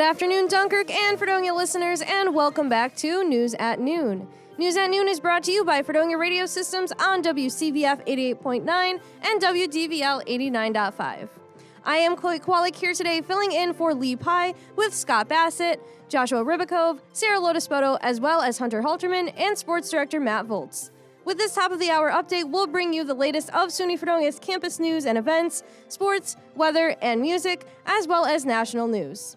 afternoon, Dunkirk and Fredonia listeners, and welcome back to News at Noon. News at Noon is brought to you by Fredonia Radio Systems on WCVF 88.9 and WDVL 89.5. I am Kowalyk here today, filling in for Lee Pye with Scott Bassett, Joshua Ribakove, Sara Lodespoto, as well as Hunter Halterman and Sports Director Matt Volz. With this top of the hour update, we'll bring you the latest of SUNY Fredonia's campus news and events, sports, weather, and music, as well as national news.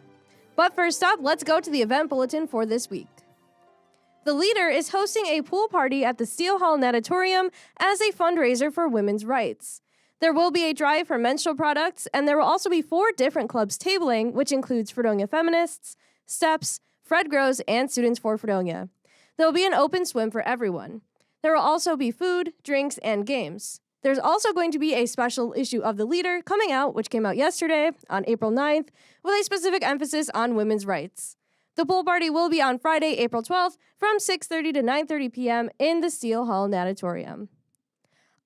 But first up, let's go to the event bulletin for this week. The Leader is hosting a pool party at the Steel Hall Natatorium as a fundraiser for women's rights. There will be a drive for menstrual products, and there will also be 4 different clubs tabling, which includes Fredonia Feminists, STEPS, Fred Grows, and Students for Fredonia. There will be an open swim for everyone. There will also be food, drinks, and games. There's also going to be a special issue of The Leader coming out, which came out yesterday on April 9th, with a specific emphasis on women's rights. The pool party will be on Friday, April 12th from 6:30 to 9:30 p.m. in the Steel Hall Natatorium.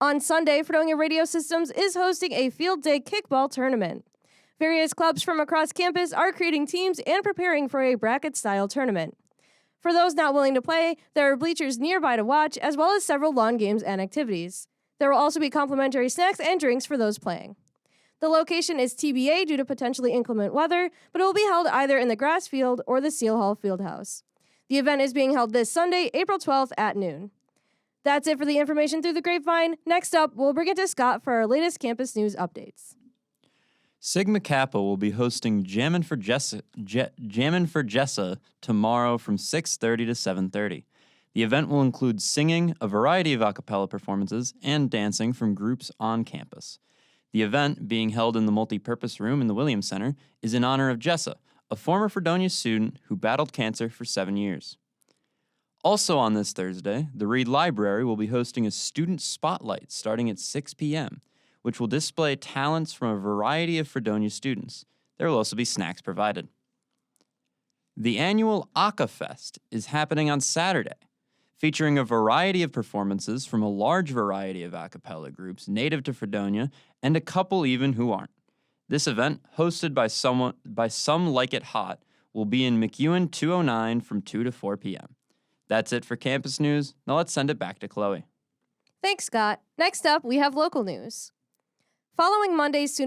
On Sunday, Fredonia Radio Systems is hosting a field day kickball tournament. Various clubs from across campus are creating teams and preparing for a bracket-style tournament. For those not willing to play, there are bleachers nearby to watch, as well as several lawn games and activities. There will also be complimentary snacks and drinks for those playing. The location is TBA due to potentially inclement weather, but it will be held either in the grass field or the Steel Hall Fieldhouse. The event is being held this Sunday, April 12th at noon. That's it for the information through the grapevine. Next up, we'll bring it to Scott for our latest campus news updates. Sigma Kappa will be hosting Jammin' for Jessa tomorrow from 6:30 to 7:30. The event will include singing, a variety of a cappella performances, and dancing from groups on campus. The event, being held in the multi-purpose room in the Williams Center, is in honor of Jessa, a former Fredonia student who battled cancer for 7 years. Also on this Thursday, the Reed Library will be hosting a student spotlight starting at 6 p.m., which will display talents from a variety of Fredonia students. There will also be snacks provided. The annual Aka Fest is happening on Saturday, featuring a variety of performances from a large variety of a cappella groups native to Fredonia and a couple even who aren't. This event, hosted by Some Like It Hot, will be in McEwen 209 from 2 to 4 p.m. That's it for campus news. Now let's send it back to Chloe. Thanks, Scott. Next up, we have local news. Following Monday's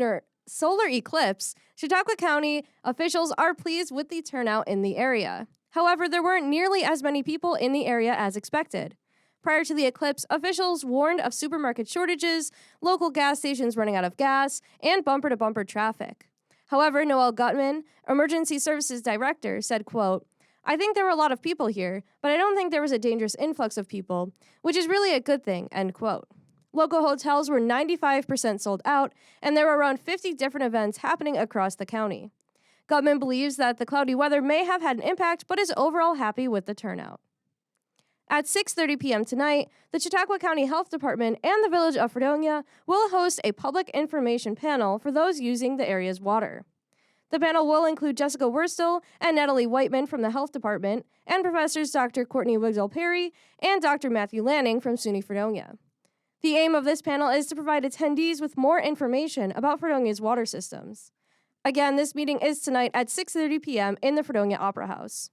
solar eclipse, Chautauqua County officials are pleased with the turnout in the area. However, there weren't nearly as many people in the area as expected. Prior to the eclipse, officials warned of supermarket shortages, local gas stations running out of gas, and bumper-to-bumper traffic. However, Noel Gutman, Emergency Services Director, said, quote, "I think there were a lot of people here, but I don't think there was a dangerous influx of people, which is really a good thing," end quote. Local hotels were 95% sold out, and there were around 50 different events happening across the county. Gutman believes that the cloudy weather may have had an impact, but is overall happy with the turnout. At 6:30 p.m. tonight, the Chautauqua County Health Department and the Village of Fredonia will host a public information panel for those using the area's water. The panel will include Jessica Wurstel and Natalie Whiteman from the Health Department, and Professors Dr. Courtney Wigdell-Perry and Dr. Matthew Lanning from SUNY Fredonia. The aim of this panel is to provide attendees with more information about Fredonia's water systems. Again, this meeting is tonight at 6:30 p.m. in the Fredonia Opera House.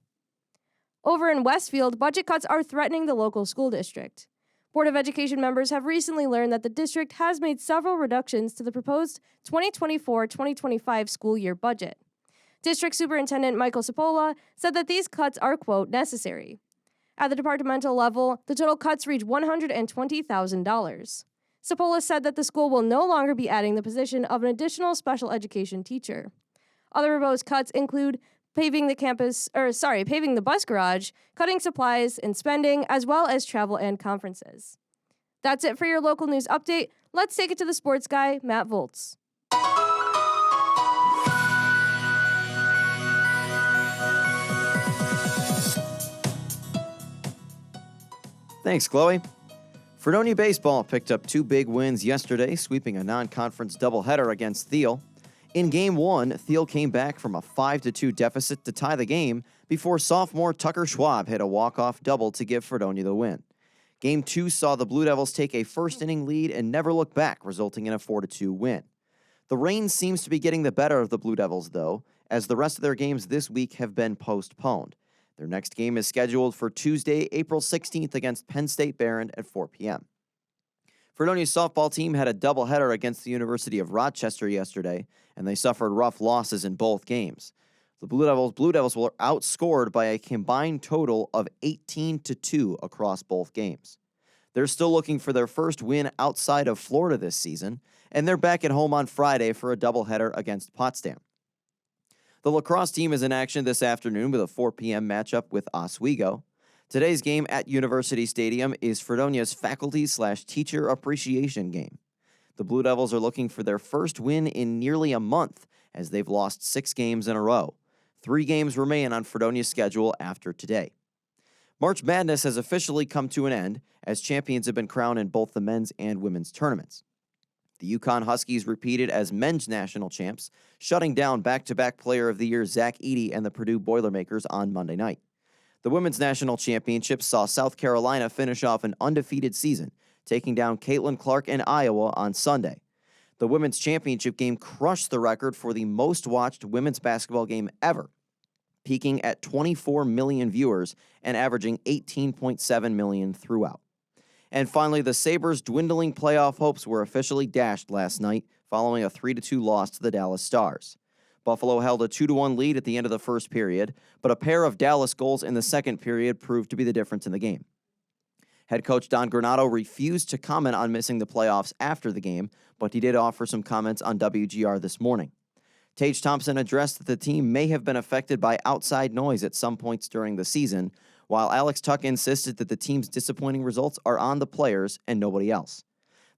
Over in Westfield, budget cuts are threatening the local school district. Board of Education members have recently learned that the district has made several reductions to the proposed 2024-2025 school year budget. District Superintendent Michael Cipolla said that these cuts are, quote, necessary. At the departmental level, the total cuts reach $120,000. Cipolla said that the school will no longer be adding the position of an additional special education teacher. Other proposed cuts include paving the bus garage, cutting supplies and spending, as well as travel and conferences. That's it for your local news update. Let's take it to the sports guy, Matt Volz. Thanks, Chloe. Fredonia baseball picked up 2 big wins yesterday, sweeping a non-conference doubleheader against Thiel. In Game 1, Thiel came back from a 5-2 deficit to tie the game before sophomore Tucker Schwab hit a walk-off double to give Fredonia the win. Game 2 saw the Blue Devils take a first-inning lead and never look back, resulting in a 4-2 win. The rain seems to be getting the better of the Blue Devils, though, as the rest of their games this week have been postponed. Their next game is scheduled for Tuesday, April 16th against Penn State Barron at 4 p.m. Fredonia's softball team had a doubleheader against the University of Rochester yesterday, and they suffered rough losses in both games. The Blue Devils were outscored by a combined total of 18-2 across both games. They're still looking for their first win outside of Florida this season, and they're back at home on Friday for a doubleheader against Potsdam. The lacrosse team is in action this afternoon with a 4 p.m. matchup with Oswego. Today's game at University Stadium is Fredonia's faculty/teacher appreciation game. The Blue Devils are looking for their first win in nearly a month, as they've lost 6 games in a row. 3 games remain on Fredonia's schedule after today. March Madness has officially come to an end, as champions have been crowned in both the men's and women's tournaments. The Yukon Huskies repeated as men's national champs, shutting down back-to-back Player of the Year Zach Edey and the Purdue Boilermakers on Monday night. The women's national championship saw South Carolina finish off an undefeated season, taking down Caitlin Clark in Iowa on Sunday. The women's championship game crushed the record for the most-watched women's basketball game ever, peaking at 24 million viewers and averaging 18.7 million throughout. And finally, the Sabres' dwindling playoff hopes were officially dashed last night following a 3-2 loss to the Dallas Stars. Buffalo held a 2-1 lead at the end of the first period, but a pair of Dallas goals in the second period proved to be the difference in the game. Head coach Don Granato refused to comment on missing the playoffs after the game, but he did offer some comments on WGR this morning. Tage Thompson addressed that the team may have been affected by outside noise at some points during the season, while Alex Tuck insisted that the team's disappointing results are on the players and nobody else.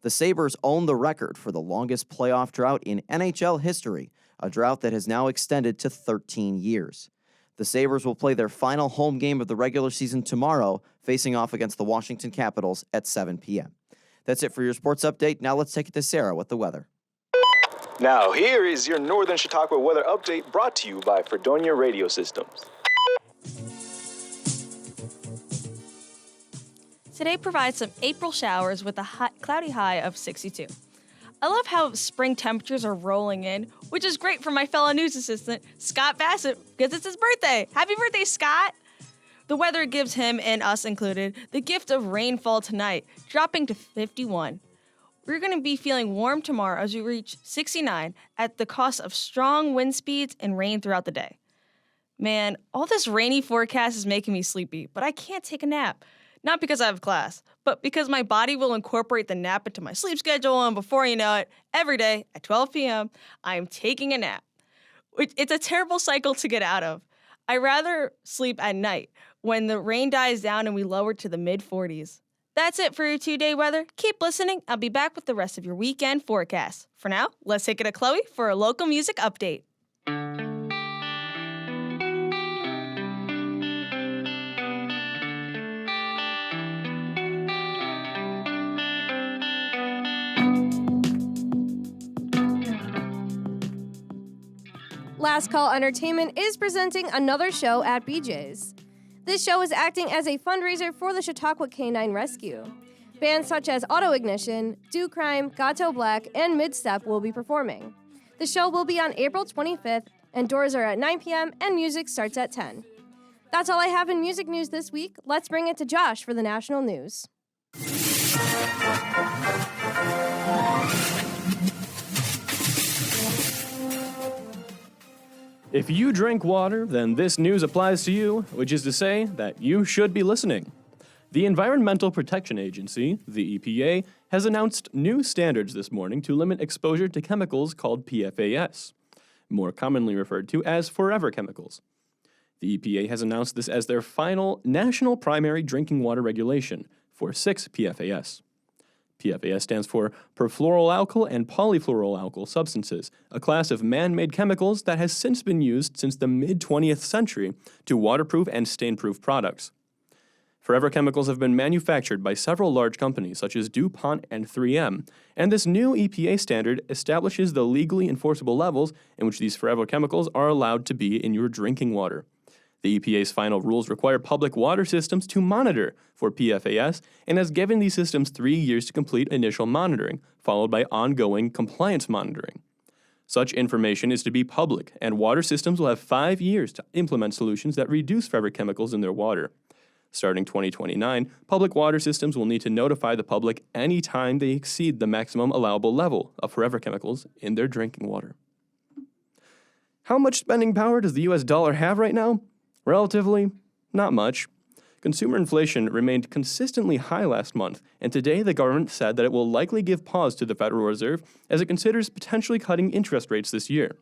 The Sabres own the record for the longest playoff drought in NHL history, a drought that has now extended to 13 years. The Sabres will play their final home game of the regular season tomorrow, facing off against the Washington Capitals at 7 p.m. That's it for your sports update. Now let's take it to Sara with the weather. Now here is your Northern Chautauqua weather update brought to you by Fredonia Radio Systems. Today provides some April showers with a cloudy high of 62. I love how spring temperatures are rolling in, which is great for my fellow news assistant, Scott Bassett, because it's his birthday. Happy birthday, Scott! The weather gives him, and us included, the gift of rainfall tonight, dropping to 51. We're going to be feeling warm tomorrow as we reach 69 at the cost of strong wind speeds and rain throughout the day. Man, all this rainy forecast is making me sleepy, but I can't take a nap. Not because I have class, but because my body will incorporate the nap into my sleep schedule, and before you know it, every day at 12 p.m., I am taking a nap. It's a terrible cycle to get out of. I rather sleep at night when the rain dies down and we lower to the mid-40s. That's it for your 2-day weather. Keep listening. I'll be back with the rest of your weekend forecast. For now, let's take it to Chloe for a local music update. Last Call Entertainment is presenting another show at BJ's. This show is acting as a fundraiser for the Chautauqua Canine Rescue. Bands such as Auto Ignition, Do Crime, Gato Black, and Midstep will be performing. The show will be on April 25th, and doors are at 9 p.m. and music starts at 10. That's all I have in music news this week. Let's bring it to Josh for the national news. If you drink water, then this news applies to you, which is to say that you should be listening. The Environmental Protection Agency, the EPA, has announced new standards this morning to limit exposure to chemicals called PFAS, more commonly referred to as forever chemicals. The EPA has announced this as their final national primary drinking water regulation for 6 PFAS. PFAS stands for perfluoroalkyl and polyfluoroalkyl substances, a class of man-made chemicals that has since been used since the mid-20th century to waterproof and stain-proof products. Forever chemicals have been manufactured by several large companies such as DuPont and 3M, and this new EPA standard establishes the legally enforceable levels in which these forever chemicals are allowed to be in your drinking water. The EPA's final rules require public water systems to monitor for PFAS and has given these systems 3 years to complete initial monitoring, followed by ongoing compliance monitoring. Such information is to be public, and water systems will have 5 years to implement solutions that reduce forever chemicals in their water. Starting 2029, public water systems will need to notify the public any time they exceed the maximum allowable level of forever chemicals in their drinking water. How much spending power does the US dollar have right now? Relatively, not much. Consumer inflation remained consistently high last month, and today the government said that it will likely give pause to the Federal Reserve as it considers potentially cutting interest rates this year.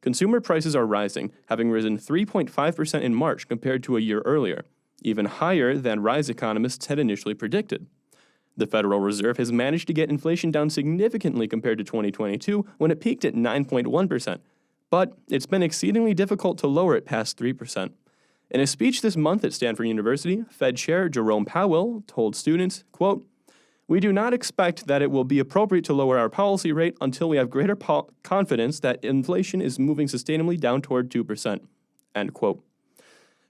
Consumer prices are rising, having risen 3.5% in March compared to a year earlier, even higher than rise economists had initially predicted. The Federal Reserve has managed to get inflation down significantly compared to 2022 when it peaked at 9.1%, but it's been exceedingly difficult to lower it past 3%. In a speech this month at Stanford University, Fed Chair Jerome Powell told students, quote, "We do not expect that it will be appropriate to lower our policy rate until we have greater confidence that inflation is moving sustainably down toward 2%, end quote.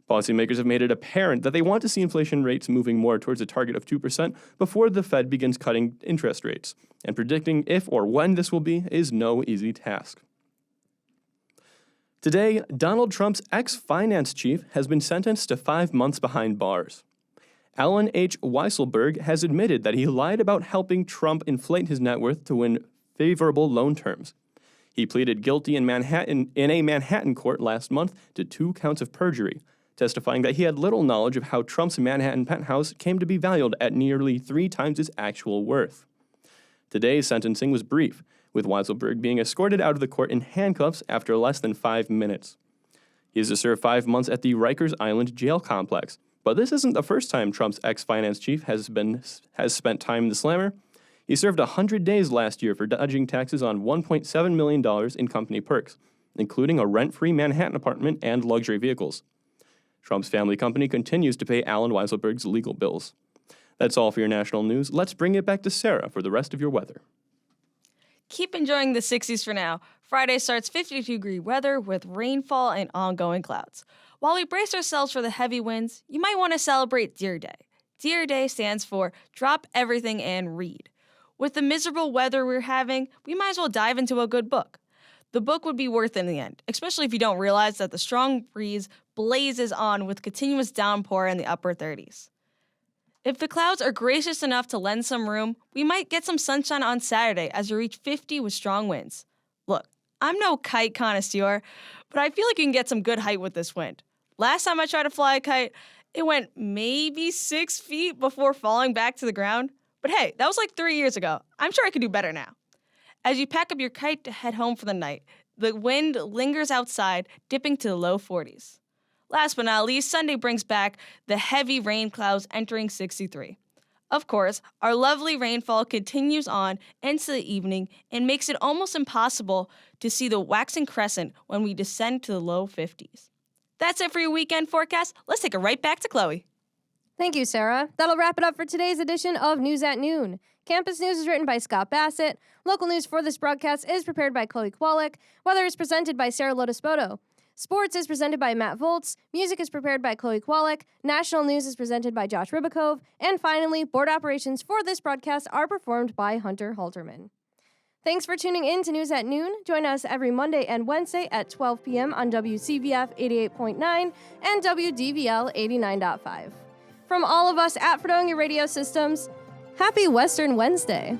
Policymakers have made it apparent that they want to see inflation rates moving more towards a target of 2% before the Fed begins cutting interest rates, and predicting if or when this will be is no easy task. Today, Donald Trump's ex-finance chief has been sentenced to 5 months behind bars. Alan H. Weisselberg has admitted that he lied about helping Trump inflate his net worth to win favorable loan terms. He pleaded guilty in a Manhattan court last month to 2 counts of perjury, testifying that he had little knowledge of how Trump's Manhattan penthouse came to be valued at nearly 3 times its actual worth. Today's sentencing was brief, with Weisselberg being escorted out of the court in handcuffs after less than 5 minutes. He is to serve 5 months at the Rikers Island jail complex, but this isn't the first time Trump's ex-finance chief has spent time in the slammer. He served 100 days last year for dodging taxes on $1.7 million in company perks, including a rent-free Manhattan apartment and luxury vehicles. Trump's family company continues to pay Alan Weisselberg's legal bills. That's all for your national news. Let's bring it back to Sara for the rest of your weather. Keep enjoying the 60s for now. Friday starts 52-degree weather with rainfall and ongoing clouds. While we brace ourselves for the heavy winds, you might want to celebrate Deer Day. Deer Day stands for Drop Everything and Read. With the miserable weather we're having, we might as well dive into a good book. The book would be worth it in the end, especially if you don't realize that the strong breeze blazes on with continuous downpour in the upper 30s. If the clouds are gracious enough to lend some room, we might get some sunshine on Saturday as we reach 50 with strong winds. Look, I'm no kite connoisseur, but I feel like you can get some good height with this wind. Last time I tried to fly a kite, it went maybe 6 feet before falling back to the ground. But hey, that was like 3 years ago. I'm sure I could do better now. As you pack up your kite to head home for the night, the wind lingers outside, dipping to the low 40s. Last but not least, Sunday brings back the heavy rain clouds entering 63. Of course, our lovely rainfall continues on into the evening and makes it almost impossible to see the waxing crescent when we descend to the low 50s. That's it for your weekend forecast. Let's take it right back to Chloe. Thank you, Sarah. That'll wrap it up for today's edition of News at Noon. Campus News is written by Scott Bassett. Local news for this broadcast is prepared by Kowalyk. Weather is presented by Sara Lodespoto. Sports is presented by Matt Volz. Music is prepared by Kowalyk. National news is presented by Josh Ribakove. And finally, board operations for this broadcast are performed by Hunter Halterman. Thanks for tuning in to News at Noon. Join us every Monday and Wednesday at 12 p.m. on WCVF 88.9 and WDVL 89.5. From all of us at Fredonia Radio Systems, happy Western Wednesday.